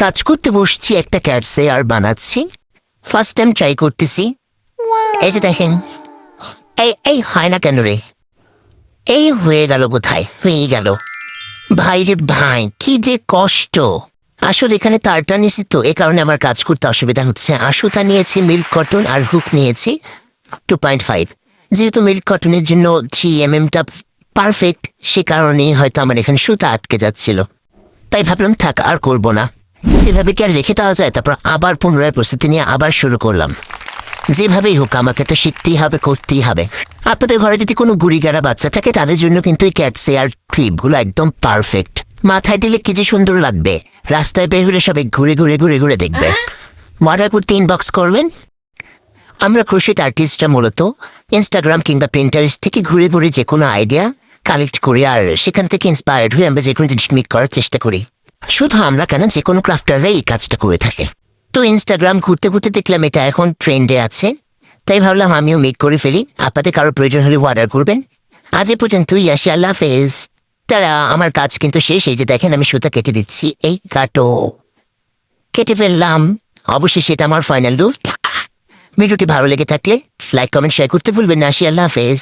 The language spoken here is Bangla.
কাজ করতে বসছি, একটা ক্যাটসে আর বানাচ্ছি। ফার্স্ট টাইম ট্রাই করতেছি। এই যে দেখেন, এই এই হয় না কেন রে? এই হয়ে গেল, কোথায় হয়ে গেল? ভাই রে ভাই, কি যে কষ্ট। আসলে এখানে তারটা নিয়েছি তো, এ কারণে আমার কাজ করতে অসুবিধা হচ্ছে। সুতা নিয়েছি মিল্ক কটন আর হুক নিয়েছি 2.5। যেহেতু মিল্ক কটনের জন্য 3 mm পারফেক্ট, সে কারণেই হয়তো আমার এখানে সুতা আটকে যাচ্ছিল। তাই ভাবলাম থাক, আর করবো না। এভাবে কি আর রেখে দেওয়া যায়? তারপর আবার পুনরায় প্রস্তুতি নিয়ে আবার শুরু করলাম। যেভাবেই হোক আমাকে তো শিখতেই হবে, করতেই হবে। আপনাদের ঘরে যদি কোনো গুড়িগাড়া বাচ্চা থাকে, তাদের জন্য কিন্তু এই ক্যাটসে আর ক্লিপগুলো একদম পারফেক্ট। মাথায় দিলে কি যে সুন্দর লাগবে, রাস্তায় বের হলে সবাই ঘুরে ঘুরে ঘুরে ঘুরে দেখবে। অর্ডার করতে ইনবক্স করবেন। আমরা ক্রোশেট আর্টিস্টরা মূলত ইনস্টাগ্রাম কিংবা প্রিন্টারেস্ট থেকে ঘুরে ঘুরে যে কোনো আইডিয়া কালেক্ট করি, আর সেখান থেকে ইন্সপায়ার্ড হয়ে আমরা যে কোনো জিনিস মেক করার চেষ্টা করি। শুধু আমরা কেন, যে কোনো ক্রাফটাররা এই কাজটা করে থাকে। তো ইনস্টাগ্রাম ঘুরতে ঘুরতে দেখলাম এটা এখন ট্রেন্ডে আছে, তাই ভাবলাম আমিও মেক করে ফেলি। আপনাদের কারো প্রয়োজন হলে অর্ডার করবেন। আজ এ পর্যন্তই, আসি, আল্লাহ হাফেজ। তারা আমার কাজ কিন্তু শেষ। এই যে দেখেন, আমি সুতা কেটে দিচ্ছি। এই কাটো, কেটে ফেললাম। অবশ্যই সেটা আমার ফাইনাল লুক। ভিডিওটি ভালো লেগে থাকলে লাইক কমেন্ট শেয়ার করতে ভুলবেন না। আসি, আল্লাহ হাফেজ।